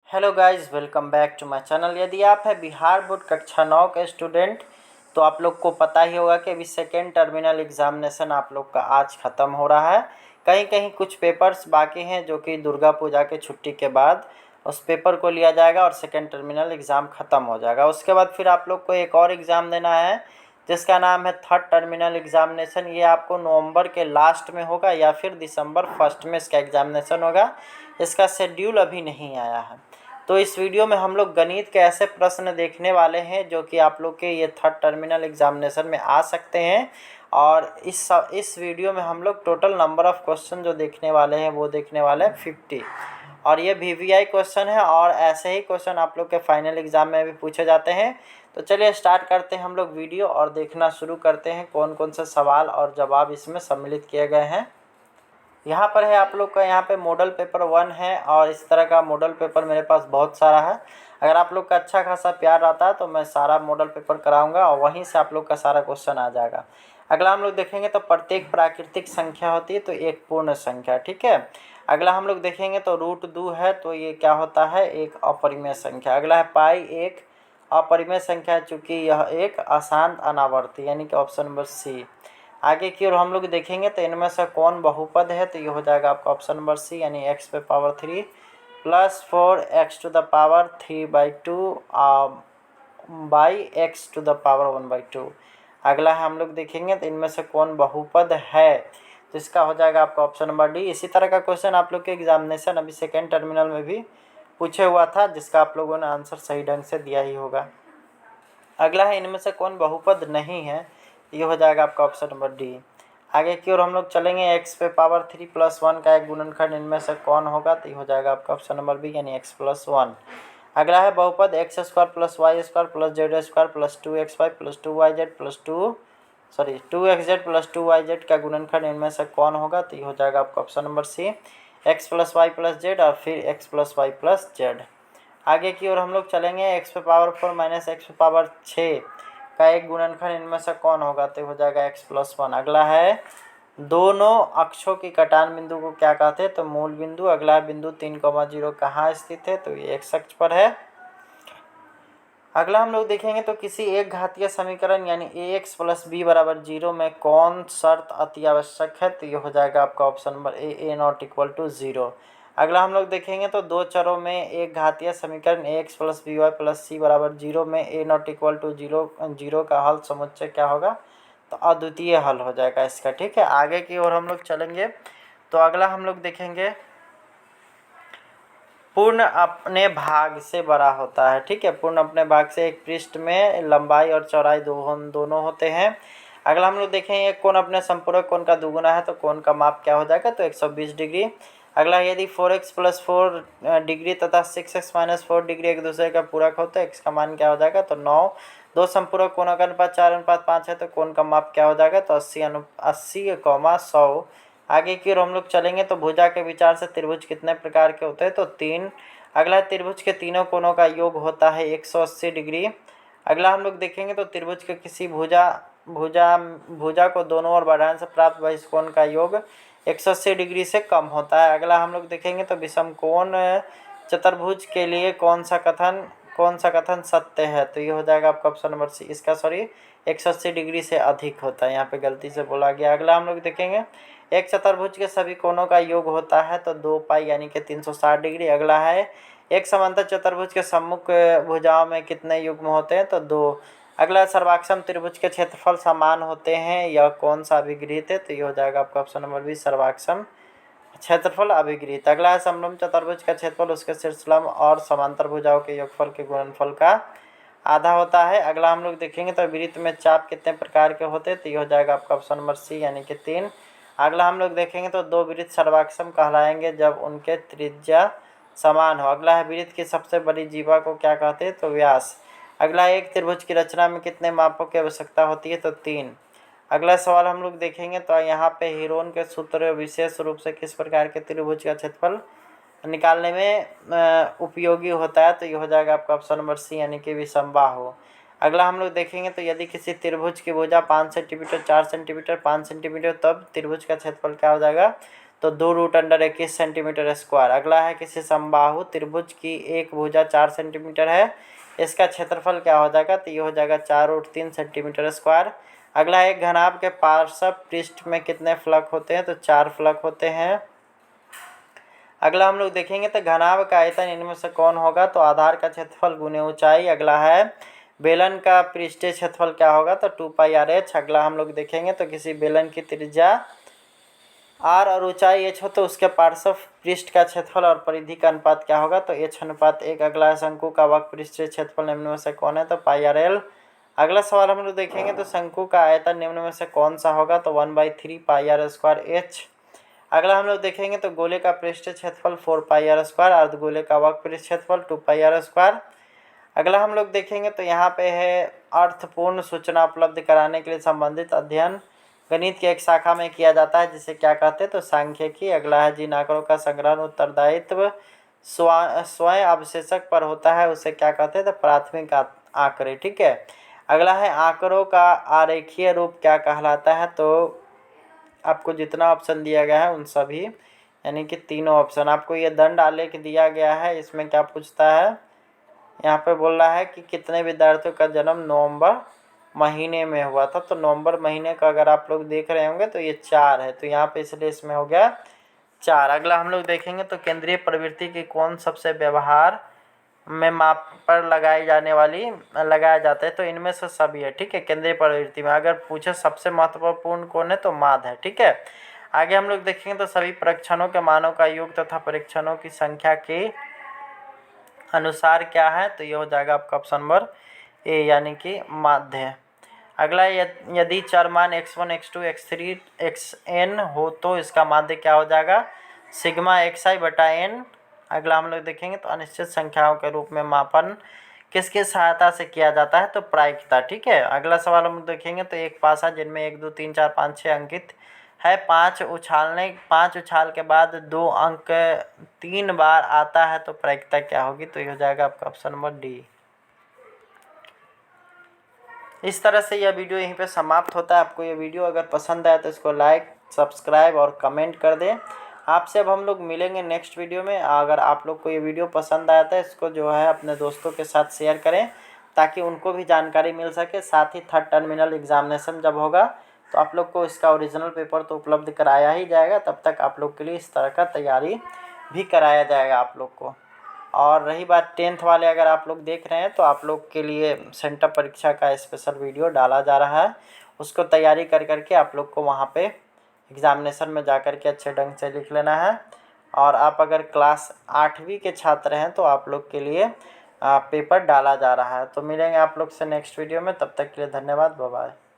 Hello guys, welcome back to my channel. यदि आप हैं बिहार बोर्ड कक्षा 9 के स्टूडेंट तो आप लोग को पता ही होगा कि अभी सेकेंड टर्मिनल एग्जामिनेशन आप लोग का आज ख़त्म हो रहा है। कहीं कहीं कुछ पेपर्स बाकी हैं जो कि दुर्गा पूजा के छुट्टी के बाद उस पेपर को लिया जाएगा और सेकेंड टर्मिनल एग्ज़ाम ख़त्म हो जाएगा। उसके बाद फिर आप लोग को एक और एग्ज़ाम देना है जिसका नाम है थर्ड टर्मिनल एग्जामिनेशन। ये आपको नवंबर के लास्ट में होगा या फिर दिसंबर फर्स्ट में इसका एग्जामिनेशन होगा। इसका शेड्यूल अभी नहीं आया है। तो इस वीडियो में हम लोग गणित के ऐसे प्रश्न देखने वाले हैं जो कि आप लोग के ये थर्ड टर्मिनल एग्जामिनेशन में आ सकते हैं। और इस वीडियो में हम लोग टोटल नंबर ऑफ़ क्वेश्चन जो देखने वाले हैं वो देखने वाले हैं 50। और ये VVI क्वेश्चन है और ऐसे ही क्वेश्चन आप लोग के फाइनल एग्ज़ाम में भी पूछे जाते हैं। तो चलिए स्टार्ट करते हैं हम लोग वीडियो और देखना शुरू करते हैं कौन कौन से सवाल और जवाब इसमें सम्मिलित किए गए हैं। यहाँ पर है आप लोग का, यहाँ पे मॉडल पेपर 1 है और इस तरह का मॉडल पेपर मेरे पास बहुत सारा है। अगर आप लोग का अच्छा खासा प्यार रहता है तो मैं सारा मॉडल पेपर कराऊंगा और वहीं से आप लोग का सारा क्वेश्चन आ जाएगा। अगला हम लोग देखेंगे तो प्रत्येक प्राकृतिक संख्या होती है तो एक पूर्ण संख्या, ठीक है। अगला हम लोग देखेंगे तो √2 है तो ये क्या होता है, एक अपरिमेय संख्या। अगला है पाई, एक अपरिमेय संख्या है चूँकि यह एक अशांत अनावर्ती, यानी कि ऑप्शन नंबर सी। आगे की ओर हम लोग देखेंगे तो इनमें से कौन बहुपद है तो ये हो जाएगा आपका ऑप्शन नंबर सी, यानी x पे power 3 plus 4x to the power 3/2 by x to the power 1/2। अगला है हम लोग देखेंगे तो इनमें से कौन बहुपद है तो इसका हो जाएगा आपका ऑप्शन नंबर डी। इसी तरह का क्वेश्चन आप लोग के एग्जामिनेशन अभी सेकेंड टर्मिनल में भी पूछे हुआ था जिसका आप लोगों ने आंसर सही ढंग से दिया ही होगा। अगला है इनमें से कौन बहुपद नहीं है, ये हो जाएगा आपका ऑप्शन नंबर डी। आगे की ओर हम लोग चलेंगे, x पे पावर 3 + 1 का एक गुणनखंड इनमें से कौन होगा तो ये हो जाएगा आपका ऑप्शन नंबर बी, यानी x + 1। अगला है बहुपद x² + y² + z² + 2xy + 2yz + 2xz + 2yz का गुणनखंड इनमें से कौन होगा तो ये हो जाएगा आपका option number C, x + y + z और फिर x + y + z। आगे की ओर हम लोग चलेंगे, x पे पावर 4 - x पे पावर 6 का एक गुणनखंड इनमें से कौन होगा तो हो जाएगा x + 1। अगला है दोनों अक्षों की कटान बिंदु को क्या कहते हैं तो मूल बिंदु। अगला है बिंदु 3,0 कहाँ स्थित है तो ये x अक्ष पर है। अगला हम लोग देखेंगे तो किसी एक घातीय समीकरण यानी ax + b = 0 में कौन शर्त अति आवश्यक है तो ये हो जाएगा आपका ऑप्शन नंबर a ≠ 0। अगला हम लोग देखेंगे तो दो चरों में एक घातीय समीकरण ax + by + c = 0 में a ≠ 0 का हल समुच्चय क्या होगा तो अद्वितीय हल हो जाएगा इसका, ठीक है। आगे की ओर हम लोग चलेंगे तो अगला हम लोग देखेंगे पूर्ण अपने भाग से बड़ा होता है, ठीक है। पूर्ण अपने भाग से एक पृष्ठ में लंबाई और चौड़ाई दोनों होते हैं। अगला हम लोग देखेंगे कोण अपने संपूरक कोण का दुगुना है तो कोण का माप क्या हो जाएगा तो 120 डिग्री। अगला यदि 4x + 4 डिग्री तथा 6x - 4 डिग्री एक दूसरे का पूरक हो तो x का मान क्या हो जाएगा तो 9। दो संपूरक कोणों का अनुपात 4:5 है तो कोण का माप क्या हो जाएगा तो 80,100। आगे की ओर हम लोग चलेंगे तो भुजा के विचार से त्रिभुज कितने प्रकार के होते हैं तो 3। अगला त्रिभुज के तीनों कोणों का योग होता है 180 डिग्री। अगला हम लोग देखेंगे तो त्रिभुज के किसी भुजा को दोनों ओर बढ़ाने से प्राप्त बहिष्कोण का योग 180 डिग्री से कम होता है। अगला हम लोग देखेंगे तो विषमकोण चतुर्भुज के लिए कौन सा कथन सत्य है तो ये हो जाएगा आपका ऑप्शन नंबर सी, इसका 180 डिग्री से अधिक होता है, यहाँ पे गलती से बोला गया। अगला हम लोग देखेंगे एक चतुर्भुज के सभी कोणों का योग होता है तो 2 पाई यानी कि 360 डिग्री। अगला है एक समांतर चतुर्भुज के सम्मुख भुजाओं में कितने युग्म होते हैं तो 2। अगला सर्वाक्षम त्रिभुज के क्षेत्रफल समान होते हैं, यह कौन सा अभिगृहित है तो ये हो जाएगा आपका ऑप्शन नंबर बी, सर्वाक्षम क्षेत्रफल अभिगृहित। अगला है समलंब चतुर्भुज का क्षेत्रफल उसके शीर्षलंब और समांतर भुजाओं के योगफल के गुणनफल का आधा होता है। अगला हम लोग देखेंगे तो वृत्त में चाप कितने प्रकार के होते हैं तो ये हो जाएगा आपका ऑप्शन नंबर सी, यानी कि 3। अगला हम लोग देखेंगे तो दो वृत्त सर्वाक्षम कहलाएंगे जब उनके त्रिज्या समान हो। अगला है वृत्त की सबसे बड़ी जीवा को क्या कहते हैं तो व्यास। अगला एक त्रिभुज की रचना में कितने मापों की आवश्यकता होती है तो 3। अगला सवाल हम लोग देखेंगे तो यहाँ पे हीरोन के सूत्र विशेष रूप से किस प्रकार के त्रिभुज का क्षेत्रफल निकालने में उपयोगी होता है तो ये हो जाएगा आपका ऑप्शन नंबर सी, यानी कि विषमबाहु। अगला हम लोग देखेंगे तो यदि किसी त्रिभुज की भुजा 5 सेंटीमीटर 4 सेंटीमीटर 5 सेंटीमीटर तब त्रिभुज का क्षेत्रफल क्या हो जाएगा तो 2√अंडर 21 सेंटीमीटर स्क्वायर। अगला है किसी समबाहु त्रिभुज की एक भुजा 4 सेंटीमीटर है, इसका क्षेत्रफल क्या हो जाएगा, तो ये हो जाएगा 4√3 सेंटीमीटर स्क्वायर। अगला एक घनाभ के पार्श्व पृष्ठ में कितने फलक होते हैं, तो 4 फलक होते हैं। अगला हम लोग देखेंगे तो घनाभ का आयतन इनमें से कौन होगा, तो आधार का क्षेत्रफल गुने ऊंचाई। अगला है बेलन का पृष्ठीय क्षेत्रफल क्या होगा, तो 2πr/h। अगला हम लोग देखेंगे तो किसी बेलन की त्रिज्या r और ऊंचाई h हो तो उसके पार्श्व पृष्ठ का क्षेत्रफल और परिधि का अनुपात क्या होगा, तो h/1। अगला शंकु का वक्र पृष्ठीय क्षेत्रफल निम्न में से कौन है, तो πr/l। अगला सवाल हम लोग देखेंगे तो शंकु का आयतन निम्न में से कौन सा होगा, तो 1/3πr²h। अगला हम लोग देखेंगे तो गोले का पृष्ठीय क्षेत्रफल 4πr², अर्धगोले का वक्र पृष्ठीय क्षेत्रफल 2πr²। अगला हम लोग देखेंगे तो यहाँ पे है अर्थपूर्ण सूचना उपलब्ध कराने के लिए संबंधित अध्ययन गणित की एक शाखा में किया जाता है, जिसे क्या कहते हैं, तो सांख्यिकी। अगला है जिन आंकड़ों का संग्रहण उत्तरदायित्व स्वयं अवशेषक पर होता है उसे क्या कहते हैं, तो प्राथमिक आंकड़े। ठीक है। अगला है आंकड़ों का आरेखीय रूप क्या कहलाता है, तो आपको जितना ऑप्शन दिया गया है उन सभी यानी कि तीनों ऑप्शन। आपको ये दंड आलेख दिया गया है, इसमें क्या पूछता है, यहाँ पे बोल रहा है कि कितने विद्यार्थियों का जन्म नवंबर महीने में हुआ था, तो नवंबर महीने का अगर आप लोग देख रहे होंगे तो ये 4 है, तो यहाँ पे इसलिए इसमें हो गया 4। अगला हम लोग देखेंगे तो केंद्रीय प्रवृत्ति की कौन सबसे व्यवहार में माप पर लगाया जाता है, तो इनमें से सभी है। ठीक है। केंद्रीय प्रवृत्ति में अगर पूछे सबसे महत्वपूर्ण कौन है, तो माध्य है। ठीक है। आगे हम लोग देखेंगे तो सभी परीक्षणों के मानों का योग तथा परीक्षणों की संख्या के अनुसार क्या है, तो ये हो जाएगा आपका ऑप्शन नंबर ए यानी कि माध्य। अगला यदि चर मान x1 x2 x3 xn हो तो इसका माध्य क्या हो जाएगा, सिग्मा xi/n। अगला हम लोग देखेंगे तो अनिश्चित संख्याओं के रूप में मापन किसकी सहायता से किया जाता है, तो प्रायिकता। ठीक है। अगला सवाल हम देखेंगे तो एक पासा जिनमें 1 2 3 4 5 6 अंकित है, 5 उछाल के बाद 2 अंक 3 बार आता है तो प्रायिकता क्या होगी, तो ये हो जाएगा आपका ऑप्शन नंबर डी। इस तरह से यह वीडियो यहीं पे समाप्त होता है। आपको ये वीडियो अगर पसंद आया तो इसको लाइक सब्सक्राइब और कमेंट कर दें। आपसे अब हम लोग मिलेंगे नेक्स्ट वीडियो में। अगर आप लोग को ये वीडियो पसंद आया तो इसको जो है अपने दोस्तों के साथ शेयर करें ताकि उनको भी जानकारी मिल सके। साथ ही 3rd टर्मिनल एग्जामिनेशन जब होगा तो आप लोग को इसका ओरिजिनल पेपर तो उपलब्ध कराया ही जाएगा, तब तक आप लोग के लिए इस तरह का तैयारी भी कराया जाएगा आप लोग को। और रही बात 10th वाले अगर आप लोग देख रहे हैं तो आप लोग के लिए सेंटर परीक्षा का स्पेशल वीडियो डाला जा रहा है, उसको तैयारी करके आप लोग को वहाँ पे एग्ज़ामिनेशन में जा कर के अच्छे ढंग से लिख लेना है। और आप अगर क्लास 8वीं के छात्र हैं तो आप लोग के लिए पेपर डाला जा रहा है। तो मिलेंगे आप लोग से नेक्स्ट वीडियो में, तब तक के लिए धन्यवाद, बाय बाय।